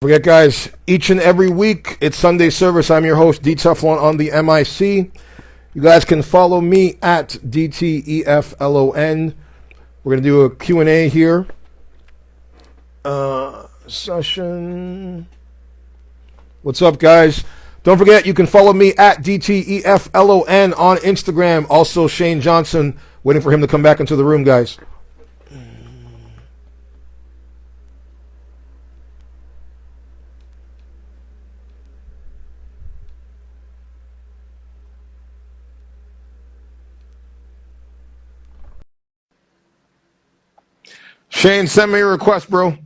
Forget, guys, each and every week, it's Sunday service. I'm your host, DTEFLON on the MIC. You guys can follow me at DTEFLON. We're going to do a Q&A here. Session. What's up, guys? Don't forget, you can follow me at DTEFLON on Instagram. Also, Shane Johnson, waiting for him to come back into the room, guys. Shane, send me a request, bro.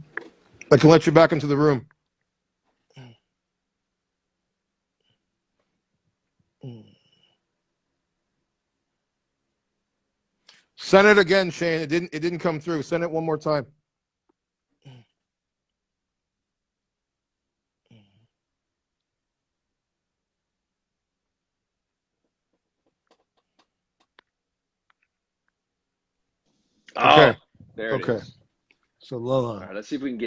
I can let you back into the room. Send it again, Shane. It didn't come through. Send it one more time. Okay. Oh, there it Okay. is. So All Lola. right, let's see if we can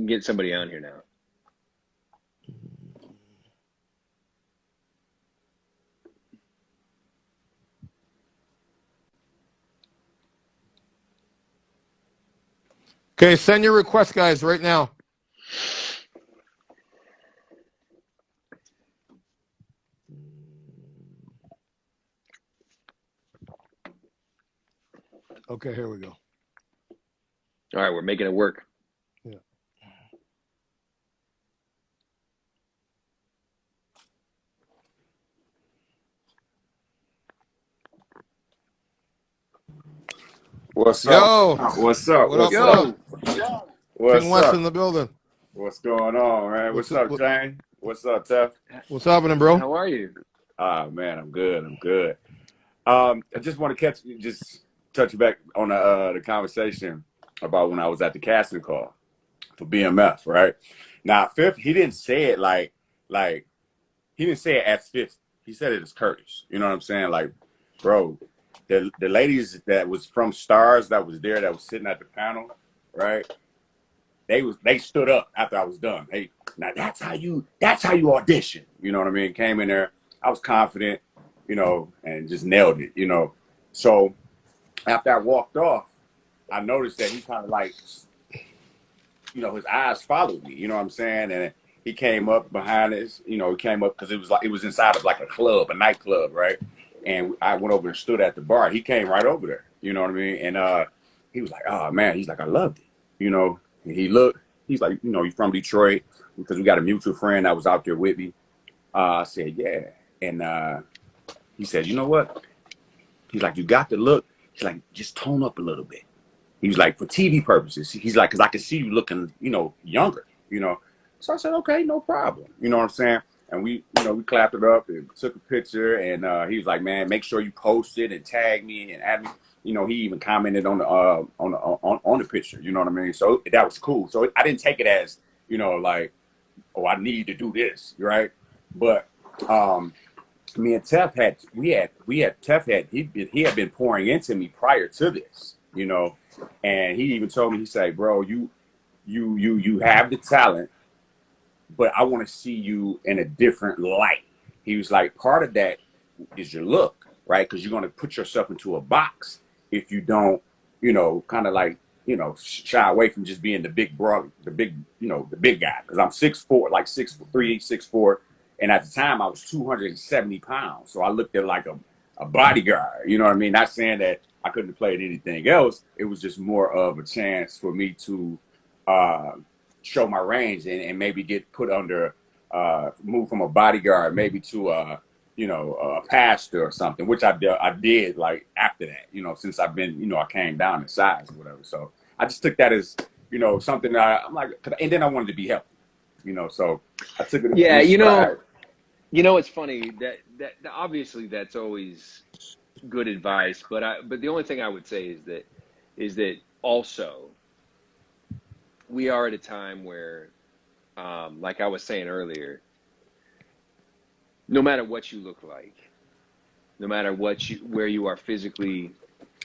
get somebody on here now. Okay, send your request, guys, right now. Okay, here we go. All right, we're making it work. Yeah. What's up? Yo, What's up? what up? What's What up? up? Yo, King What's West in up? the building. What's going on, man? What's What's up, Shane? What's up, Tef? what's happening, bro? how are you? Ah, man, I'm good. I'm good. I just want to just touch back on the conversation about when I was at the casting call for BMF, right? Now, Fifth, he didn't say it like he didn't say it as Fifth. He said it as Curtis. You know what I'm saying? Like, bro, the ladies that was from Stars that was there that was sitting at the panel, right? They stood up after I was done. Hey, now that's how you audition. You know what I mean? Came in there, I was confident, and just nailed it, So after I walked off, I noticed that he kind of like, his eyes followed me. You know what I'm saying? And he came up behind us. He came up because it was inside of like a nightclub, right? And I went over and stood at the bar. He came right over there. You know what I mean? And he was like, "Oh man," he's like, "I loved it." And he looked. He's like, "You're from Detroit," because we got a mutual friend that was out there with me. I said, "Yeah," and he said, "You know what?" He's like, "You got the look." He's like, "Just tone up a little bit." He was like, "For TV purposes." He's like, "Because I can see you looking, younger." So I said, "Okay, no problem." You know what I'm saying? And we clapped it up and took a picture. And he was like, "Man, make sure you post it and tag me and add me." He even commented on the picture. You know what I mean? So that was cool. So I didn't take it as, like, "Oh, I need to do this," right? But me and Tef he had been pouring into me prior to this, and he even told me, he said, "Bro, you have the talent, but I want to see you in a different light." He was like, "Part of that is your look, right? Because you're going to put yourself into a box if you don't, kind of like, shy away from just being the big broad, the big guy." Because I'm 6'4", like 6'3", 6'4", and at the time I was 270 pounds, so I looked at like a bodyguard. You know what I mean? Not saying that I couldn't have played anything else. It was just more of a chance for me to uh, show my range and maybe get put under, move from a bodyguard maybe to a pastor or something, which I did like after that, since I've been, I came down in size or whatever. So I just took that as, something that I'm like, and then I wanted to be healthy, so I took it Yeah, in stride. it's funny that obviously that's always good advice, but the only thing I would say is that also we are at a time where, like I was saying earlier, no matter what you look like, no matter where you are physically,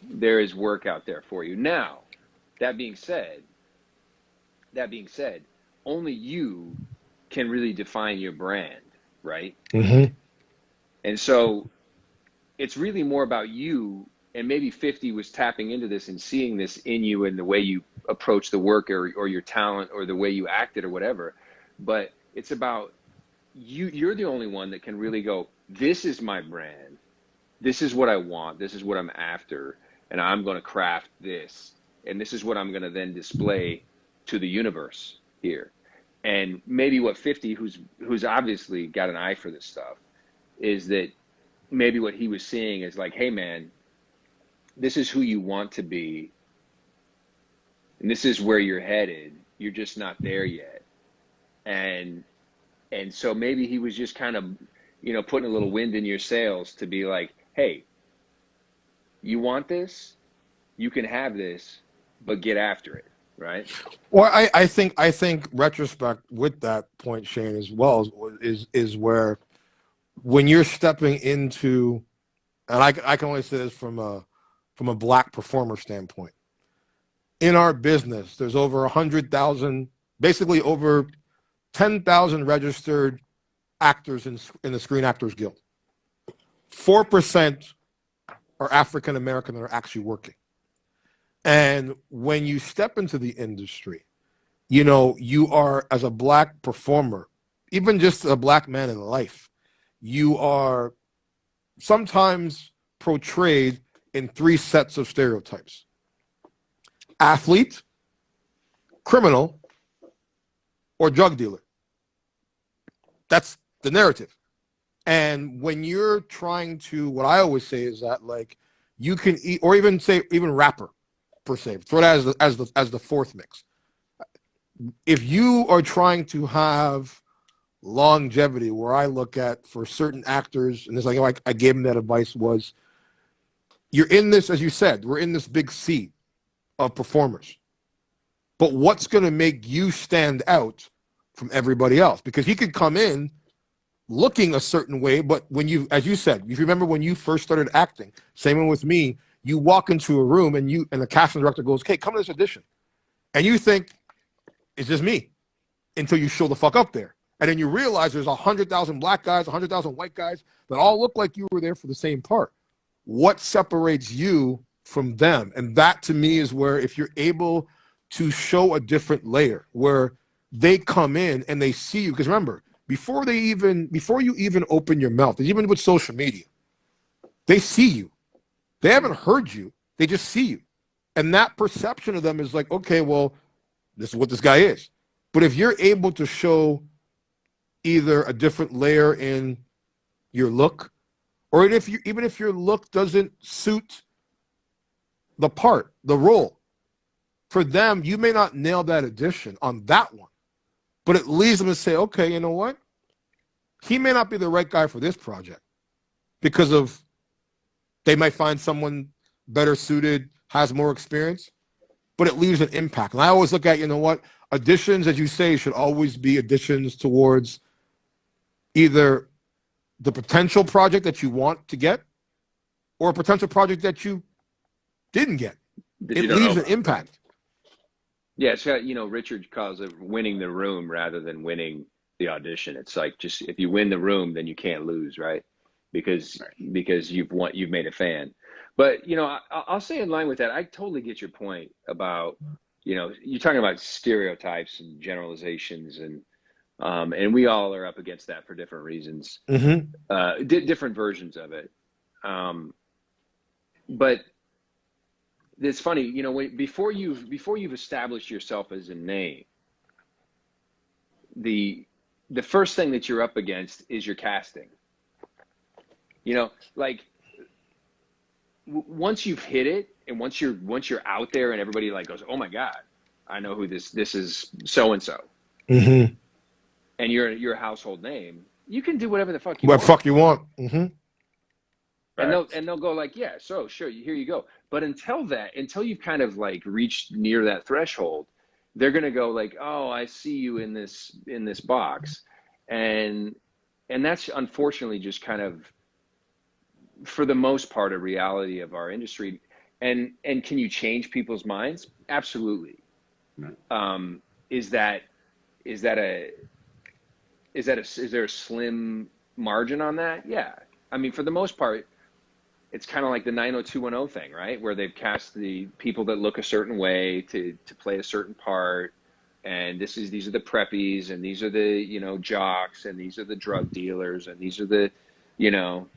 there is work out there for you. Now, that being said, only you can really define your brand, right? Mm-hmm. And so it's really more about you, and maybe 50 was tapping into this and seeing this in you and the way you approach the work, or your talent, or the way you acted or whatever. But it's about you're the only one that can really go, this is my brand. This is what I want. This is what I'm after. And I'm going to craft this. And this is what I'm going to then display to the universe here. And maybe what 50, who's obviously got an eye for this stuff, is that maybe what he was seeing is like, hey man, this is who you want to be, and this is where you're headed. You're just not there yet. And so maybe he was just kind of, putting a little wind in your sails to be like, hey, you want this, you can have this, but get after it, right? Well, I think retrospect with that point, Shane, as well, is where when you're stepping into, and I can only say this from a black performer standpoint. In our business, there's over 100,000, basically over 10,000 registered actors in the Screen Actors Guild. 4% are African American that are actually working. And when you step into the industry, you are, as a black performer, even just a black man in life, you are sometimes portrayed in 3 sets of stereotypes: athlete, criminal, or drug dealer. That's the narrative. And when you're trying to, what I always say is that, like, you can eat, or even rapper per se, throw that as the fourth mix. If you are trying to have longevity, where I look at for certain actors, and this, like, I gave him that advice, was, you're in this, as you said, we're in this big sea of performers. But what's going to make you stand out from everybody else? Because he could come in looking a certain way, but when you, as you said, if you remember when you first started acting, same one with me, you walk into a room and the casting director goes, "Okay, come to this audition," and you think it's just me until you show the fuck up there, and then you realize there's 100,000 black guys, 100,000 white guys that all look like you were there for the same part. What separates you from them? And that, to me, is where, if you're able to show a different layer, where they come in and they see you, because remember, before you even open your mouth, even with social media, they see you. They haven't heard you, they just see you. And that perception of them is like, okay, well, this is what this guy is. But if you're able to show either a different layer in your look, or even if your look doesn't suit the part, the role, for them, you may not nail that audition on that one, but it leads them to say, okay, you know what? He may not be the right guy for this project, because of, they might find someone better suited, has more experience, but it leaves an impact. And I always look at, auditions, as you say, should always be auditions towards either the potential project that you want to get, or a potential project that you didn't get. It leaves an impact. Yeah, it's got, Richard calls it winning the room rather than winning the audition. It's like, just, if you win the room, then you can't lose, right? Because you've made a fan. But I'll say, in line with that, I totally get your point about, you're talking about stereotypes and generalizations, and we all are up against that for different reasons, different versions of it. But it's funny, before you've established yourself as a name, the first thing that you're up against is your casting. Like, once you've hit it, and once you're out there, and everybody like goes, "Oh my God, I know who this is, so and so," and you're a household name, you can do whatever the fuck you want. And they'll go like, "Yeah, so sure, here you go." But until you've kind of like reached near that threshold, they're gonna go like, "Oh, I see you in this box," and that's unfortunately just kind of, for the most part, a reality of our industry. And can you change people's minds? Absolutely. Is that is that a is there a slim margin on that? Yeah. I mean, for the most part, it's kind of like the 90210 thing, right? Where they've cast the people that look a certain way to play a certain part. And these are the preppies, and these are the, you know, jocks, and these are the drug dealers, and these are the, you know,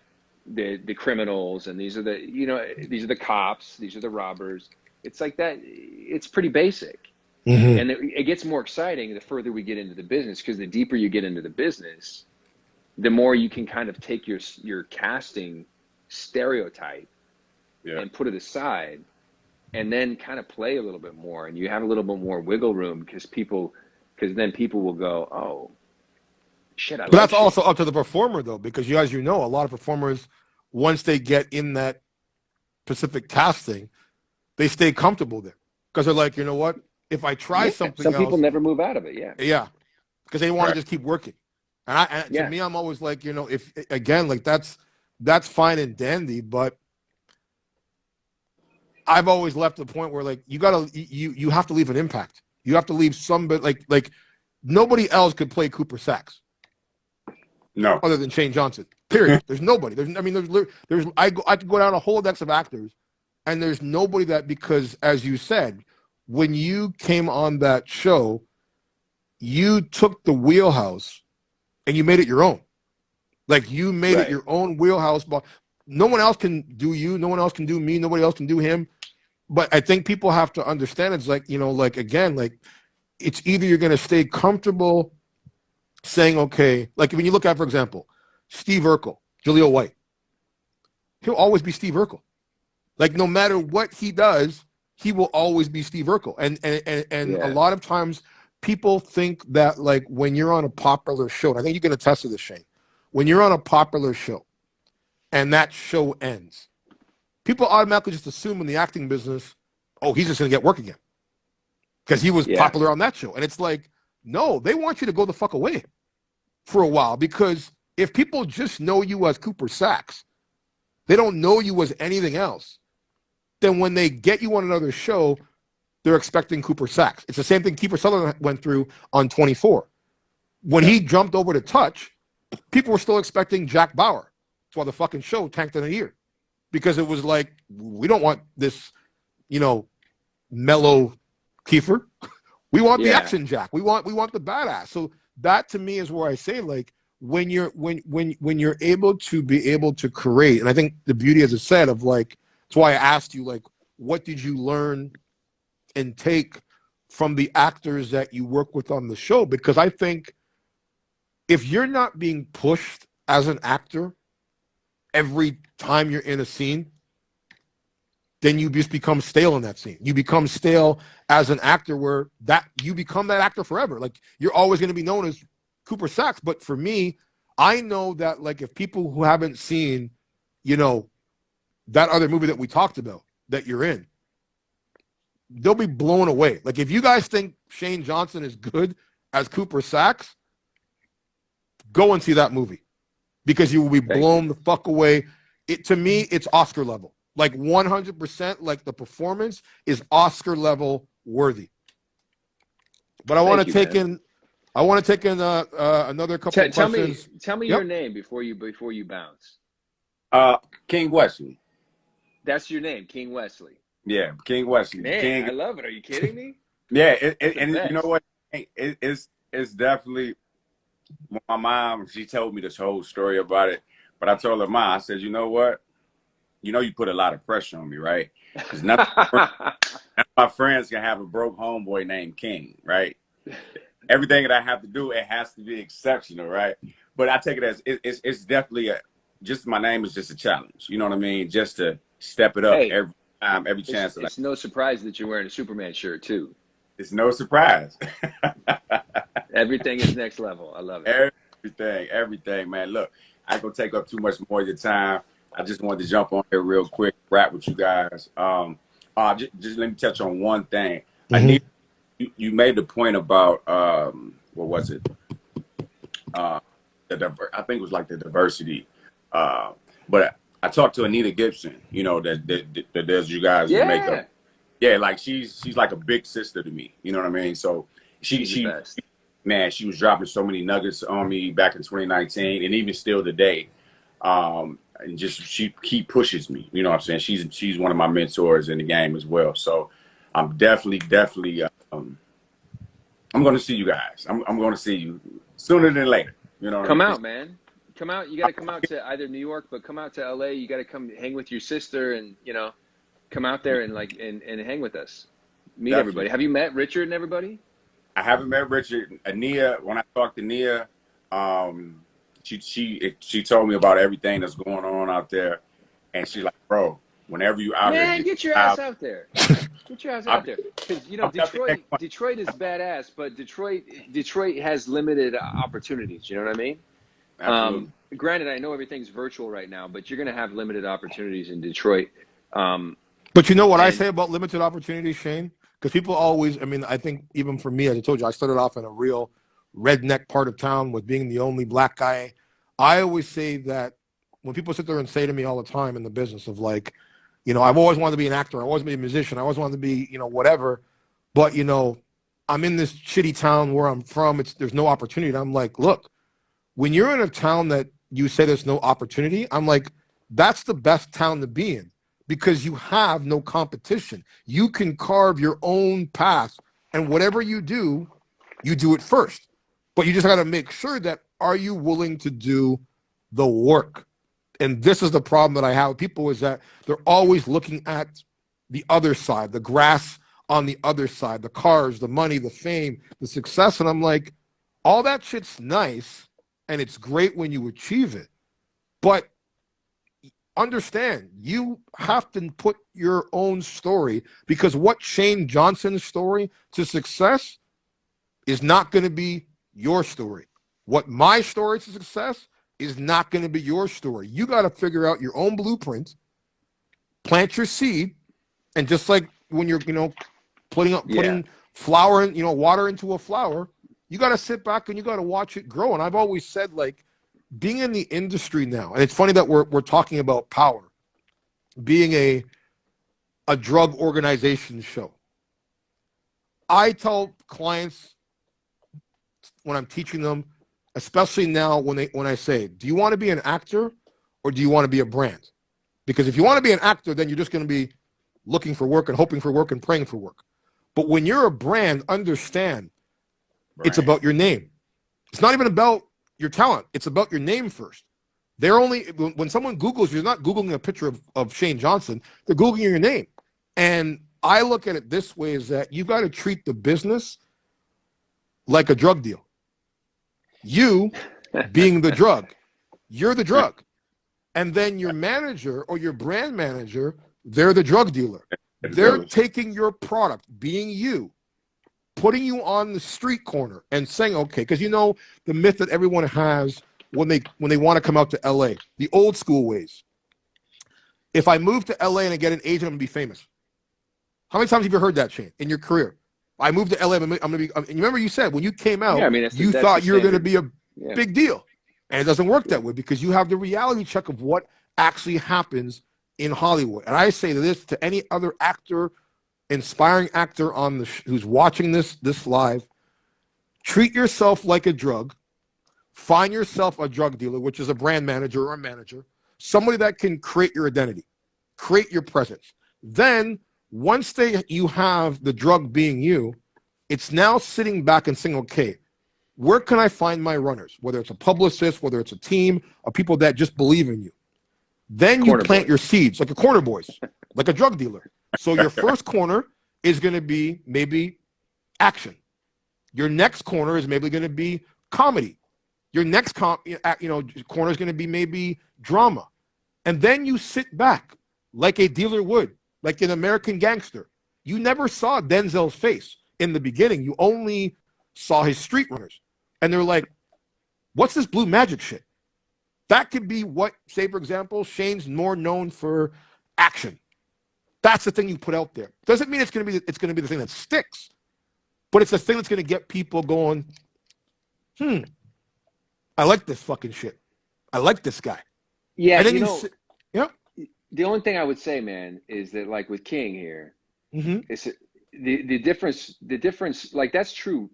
the criminals, and these are the, you know, these are the cops, these are the robbers. It's like that. It's pretty basic. Mm-hmm. And it gets more exciting the further we get into the business, because the deeper you get into the business, the more you can kind of take your casting stereotype and put it aside, and then kind of play a little bit more, and you have a little bit more wiggle room, because then people will go, oh shit, But that's also up to the performer, though, because as you know, a lot of performers, once they get in that specific casting, they stay comfortable there, because they're like, you know what, if I try something else, some people never move out of it. Yeah, because they want to just keep working. And to me, I'm always like, you know, if again, like that's fine and dandy, but I've always left the point where, like, you have to leave an impact. You have to leave somebody, like nobody else could play Cooper Saxe. No, other than Shane Johnson. Period. There's nobody. I could go down a whole decks of actors, and there's nobody that, because as you said, when you came on that show, you took the wheelhouse and you made it your own. Like, you made it your own wheelhouse. But no one else can do you. No one else can do me. Nobody else can do him. But I think people have to understand, it's like, you know, like, again, like, it's either you're going to stay comfortable saying, okay, like when you look at, for example, Steve Urkel, Jaleel White, he'll always be Steve Urkel. Like, no matter what he does, he will always be Steve Urkel. And a lot of times people think that, like, when you're on a popular show, and I think you can attest to this, Shane, when you're on a popular show and that show ends, people automatically just assume in the acting business, oh, he's just going to get work again because he was popular on that show. And it's like, no, they want you to go the fuck away for a while, because if people just know you as Cooper Saxe, they don't know you as anything else, then when they get you on another show, they're expecting Cooper Saxe. It's the same thing Kiefer Sutherland went through on 24. When he jumped over to Touch, people were still expecting Jack Bauer. That's why the fucking show tanked in a year, because it was like, we don't want this, you know, mellow Kiefer. We want the action Jack. We want the badass. So that, to me, is where I say, like, when you're able to create, and I think the beauty, as I said, of, like, that's why I asked you, like, what did you learn and take from the actors that you work with on the show? Because I think if you're not being pushed as an actor every time you're in a scene, then you just become stale in that scene. You become stale as an actor, where that you become that actor forever. Like, you're always going to be known as Cooper Saxe. But for me, I know that, like, if people who haven't seen, you know, that other movie that we talked about that you're in, they'll be blown away. Like, if you guys think Shane Johnson is good as Cooper Saxe, go and see that movie, because you will be blown the fuck away. To me, it's Oscar level. Like, 100%, like, the performance is Oscar level worthy. But I want to take in another couple of questions. Tell me your name before you bounce. King Wesley. That's your name, King Wesley. Yeah, King Wesley. Man, I love it. Are you kidding me? Yeah, and you know what? It's definitely, my mom, she told me this whole story about it, but I told her, Mom, I said, you know what? You know, you put a lot of pressure on me, right? Because none of my friends can have a broke homeboy named King, right? Everything that I have to do, it has to be exceptional, right? But I take it as it's definitely just my name is just a challenge. You know what I mean? Just to step it up every time, every chance. It's no surprise that you're wearing a Superman shirt too. It's no surprise. Everything is next level. I love it. Everything, man. Look, I ain't gonna take up too much more of your time. I just wanted to jump on here real quick, rap with you guys. Just let me touch on one thing. Mm-hmm. You made the point about what was it? I think it was like the diversity. But I talked to Anita Gibson, you know, that does you guys makeup. Yeah, like she's like a big sister to me. You know what I mean? So she man, she was dropping so many nuggets on me back in 2019, and even still today. And just she pushes me. You know what I'm saying? She's one of my mentors in the game as well. So I'm definitely. I'm going to see you guys. I'm going to see you sooner than later. You know what Come I mean? out, man. Come out. You got to come out to either New York, but come out to LA. You got to come hang with your sister, and come out there and and hang with us. Meet Definitely. everybody. Have you met Richard and everybody? I haven't met Richard. Nia, when I talked to Nia, she told me about everything that's going on out there, and she's like, bro, whenever you out Man, here, get your ass out there. Get your ass out there. Because I'm Detroit is badass, but Detroit has limited opportunities. You know what I mean? Absolutely. Granted, I know everything's virtual right now, but you're going to have limited opportunities in Detroit. But you know what I say about limited opportunities, Shane? Because people always, I mean, I think even for me, as I told you, I started off in a real redneck part of town with being the only black guy. I always say that when people sit there and say to me all the time in the business of like, I've always wanted to be an actor, I always wanted to be a musician, I always wanted to be, whatever. But, I'm in this shitty town where I'm from. There's no opportunity. And I'm like, look, when you're in a town that you say there's no opportunity, I'm like, that's the best town to be in. Because you have no competition. You can carve your own path, and whatever you do it first. But you just got to make sure that, are you willing to do the work? And this is the problem that I have with people, is that they're always looking at the other side, the grass on the other side, the cars, the money, the fame, the success. And I'm like, all that shit's nice, and it's great when you achieve it. But understand, you have to put your own story, because what Shane Johnson's story to success is not going to be your story. What my story to success is not going to be your story. You got to figure out your own blueprint, plant your seed, and just like when you're, putting flour in, water into a flower, you got to sit back and you got to watch it grow. And I've always said, like, being in the industry now, and it's funny that we're talking about power, being a drug organization show. I tell clients when I'm teaching them, especially now when I say, do you want to be an actor or do you want to be a brand? Because if you want to be an actor, then you're just going to be looking for work and hoping for work and praying for work. But when you're a brand, understand, it's about your name. It's not even about your talent. It's about your name first. They're only, when someone Googles, you're not Googling a picture of Shane Johnson. They're Googling your name. And I look at it this way, is that you got to treat the business like a drug deal. You being the drug, you're the drug. And then your manager or your brand manager, they're the drug dealer. They're taking your product, being you, putting you on the street corner and saying, okay, because the myth that everyone has when they want to come out to LA, the old school ways. If I move to LA and I get an agent, I'm gonna be famous. How many times have you heard that, Shane, in your career? I moved to LA, I'm gonna be. And you remember you said when you came out, you thought you were gonna be a big deal, and it doesn't work that way, because you have the reality check of what actually happens in Hollywood. And I say this to any other actor, inspiring actor who's watching this live: treat yourself like a drug. Find yourself a drug dealer, which is a brand manager or a manager, somebody that can create your identity, create your presence. Then once you have the drug being you, it's now sitting back and saying, okay, where can I find my runners? Whether it's a publicist, whether it's a team of people that just believe in you. Then you plant your seeds, like a corner boys, like a drug dealer. So your first corner is going to be maybe action. Your next corner is maybe going to be comedy. Your next corner is going to be maybe drama. And then you sit back like a dealer would, like an American Gangster. You never saw Denzel's face in the beginning. You only saw his street runners. And they're like, what's this blue magic shit? That could be what, say, for example, Shane's more known for action. That's the thing you put out there. Doesn't mean it's going to be the thing that sticks, but it's the thing that's going to get people going, I like this fucking shit. I like this guy. Yeah, and then the only thing I would say, man, is that, like, with King here, the difference, like that's true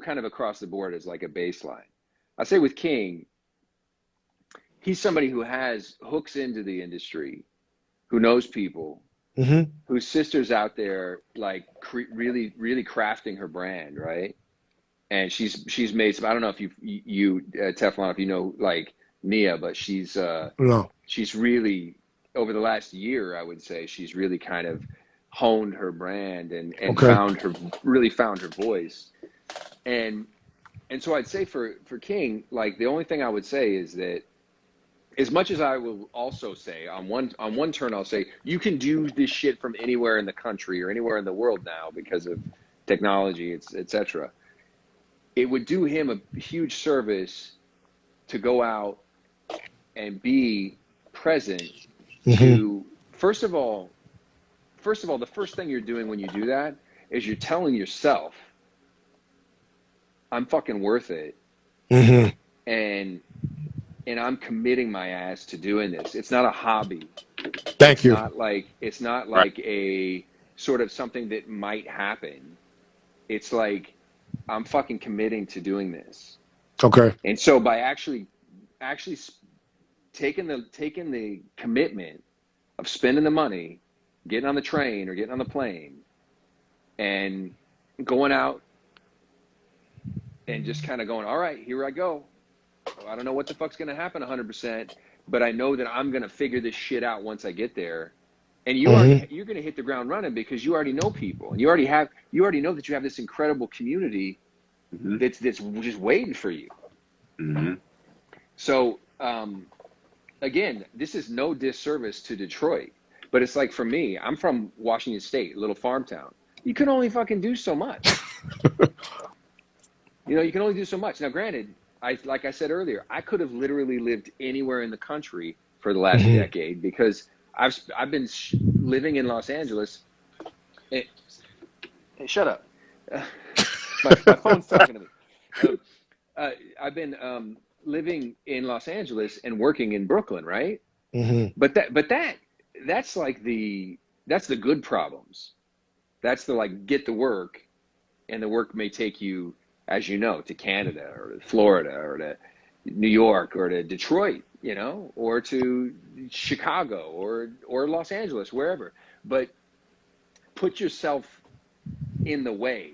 kind of across the board as like a baseline. I say with King, he's somebody who has hooks into the industry, who knows people, Mm-hmm. whose sister's out there like really crafting her brand, right? And she's made some. I don't know if you Teflon, if you know like Nia, but No. she's really, over the last year, I would say she's really kind of honed her brand and Okay. really found her voice. And so I'd say for King, like the only thing I would say is that, as much as I will also say on one turn, I'll say you can do this shit from anywhere in the country or anywhere in the world now because of technology, etc. It would do him a huge service to go out and be present Mm-hmm. to, first of all, the first thing you're doing when you do that is you're telling yourself, I'm fucking worth it. Mm-hmm. And I'm committing my ass to doing this. It's not a hobby. Thank you. It's not Right. like a sort of something that might happen. It's like, I'm fucking committing to doing this. Okay. And so by actually taking the commitment of spending the money, getting on the train or getting on the plane and going out and just kind of going, all right, here I go. I don't know what the fuck's going to happen 100%, but I know that I'm going to figure this shit out once I get there. And you're going to hit the ground running because you already know people, and you already know that you have this incredible community Mm-hmm. that's just waiting for you. Mm-hmm. So again, this is no disservice to Detroit, but it's like, for me, I'm from Washington State, a little farm town. You can only fucking do so much. You can only do so much. Now, granted, like I said earlier, I could have literally lived anywhere in the country for the last Mm-hmm. decade because I've been living in Los Angeles. Hey, shut up. My phone's talking to me. I've been living in Los Angeles and working in Brooklyn, right? Mm-hmm. But that's like that's the good problems. That's the, like, get to work, and the work may take you, as you know, to Canada or to Florida or to New York or to Detroit, or to Chicago or Los Angeles, wherever. But put yourself in the way.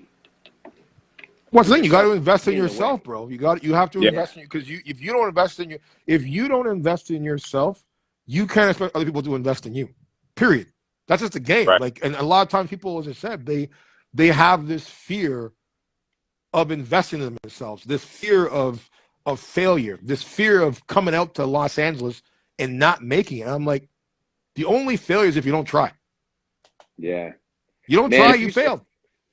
Once again, you got to invest in in the yourself, way. bro. You have to Yeah. invest in you, because if you don't invest in yourself, you can't expect other people to invest in you. Period. That's just the game. Right. Like, and a lot of times people, as I said, they have this fear of investing in themselves, this fear of failure, this fear of coming out to Los Angeles and not making it. And I'm like, the only failure is if you don't try. Yeah. You don't Man, try, if you you failed.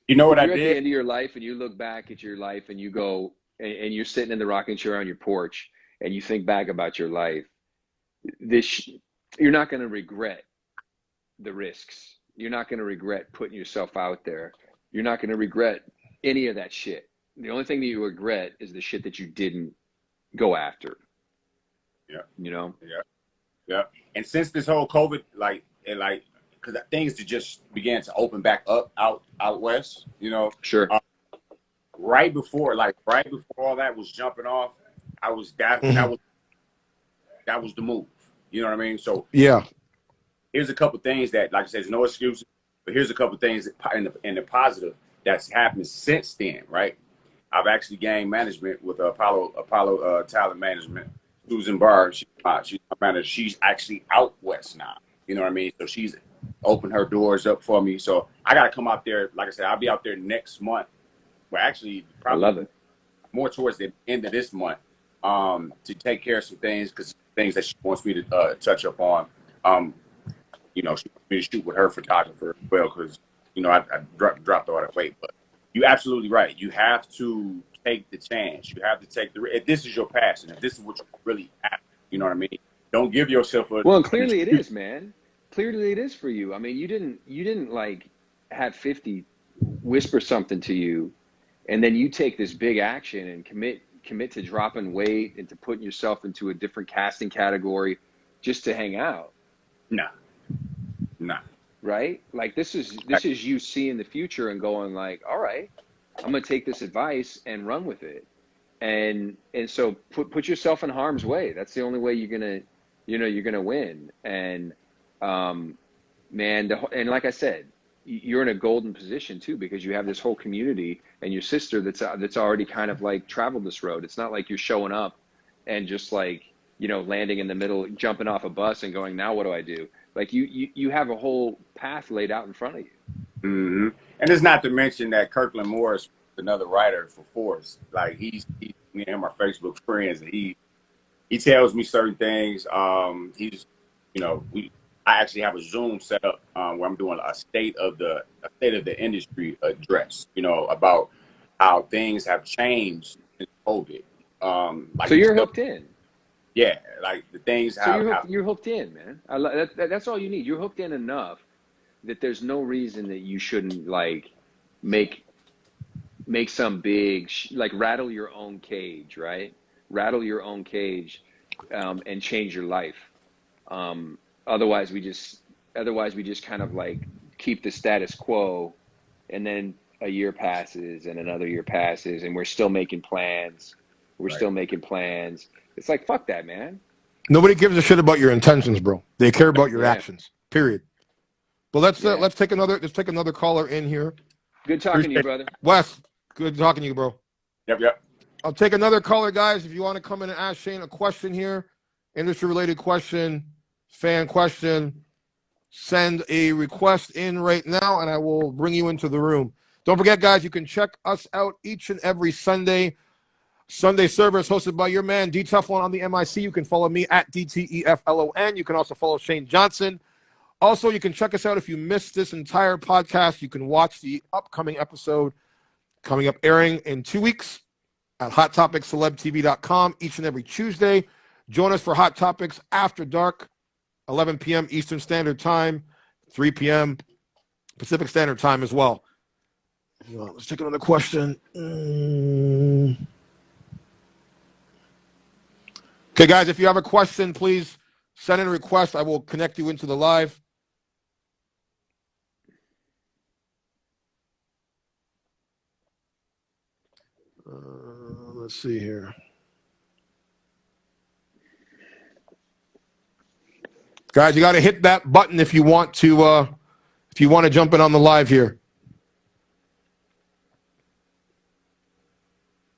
You know what if I you're at the did? end of your life and you look back at your life and you go and you're sitting in the rocking chair on your porch and you think back about your life, you're not going to regret the risks. You're not going to regret putting yourself out there. You're not going to regret any of that shit. The only thing that you regret is the shit that you didn't go after. Yeah. Yeah. Yeah. And since this whole COVID, because things just began to open back up out west, Sure. right before all that was jumping off, I was that was the move. You know what I mean? So Yeah. here's a couple things that, like I said, there's no excuses, but here's a couple things in the positive that's happened since then, right? I've actually gained management with Apollo Talent Management. Susan Barr, she's my manager. She's actually out west now. You know what I mean? So she's opened her doors up for me. So I got to come out there. Like I said, I'll be out there next month. Well, actually, probably I love it. more towards the end of this month to take care of some things, because things that she wants me to touch up on. She wants me to shoot with her photographer as well, because I dropped all that weight. But you're absolutely right. You have to take the chance. You have to take if this is your passion, if this is what you really have, you know what I mean? Don't give yourself Well, and clearly it is, man. Clearly it is for you. I mean, you didn't like have 50 whisper something to you, and then you take this big action and commit to dropping weight and to putting yourself into a different casting category just to hang out. Nah. right? Like this is you seeing the future and going like, all right, I'm gonna take this advice and run with it. And so put yourself in harm's way. That's the only way you're gonna win. And man, and like I said, you're in a golden position too, because you have this whole community and your sister that's already kind of like traveled this road. It's not like you're showing up and just like, landing in the middle, jumping off a bus and going, now what do I do? Like you have a whole path laid out in front of you. Mm-hmm. And it's not to mention that Kirkland Morris, another writer for Force, like me and him are Facebook friends, and he tells me certain things. I actually have a Zoom set up where I'm doing a state of the industry address, about how things have changed since COVID. So you're hooked in. Yeah, like the things. So you're hooked in, man. That's all you need. You're hooked in enough that there's no reason that you shouldn't like make some big like rattle your own cage, right? Rattle your own cage, and change your life. Otherwise we just kind of like keep the status quo, and then a year passes and another year passes and we're still making plans. It's like, fuck that, man. Nobody gives a shit about your intentions, bro. They care about your actions. Period. But let's take another caller in here. Good talking to you, brother. Wes, good talking to you, bro. Yep. I'll take another caller, guys. If you want to come in and ask Shane a question here, industry-related question, fan question, send a request in right now, and I will bring you into the room. Don't forget, guys, you can check us out each and every Sunday. Sunday service hosted by your man, DTEFLON on the MIC. You can follow me at DTEFLON. You can also follow Shane Johnson. Also, you can check us out if you missed this entire podcast. You can watch the upcoming episode coming up airing in 2 weeks at HotTopicsCelebTV.com each and every Tuesday. Join us for Hot Topics After Dark, 11 p.m. Eastern Standard Time, 3 p.m. Pacific Standard Time as well. Let's take another question. Okay, guys, if you have a question, please send in a request. I will connect you into the live. Let's see here. Guys, you got to hit that button if you want to jump in on the live here.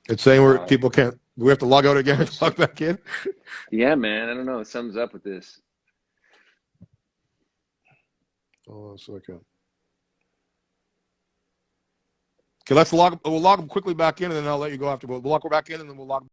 It's saying where people can't. Do we have to log out again and log back in? Yeah, man. I don't know. Something's up with this. Hold on a second. Okay, we'll log them quickly back in, and then I'll let you go after. We'll log back in, and then we'll log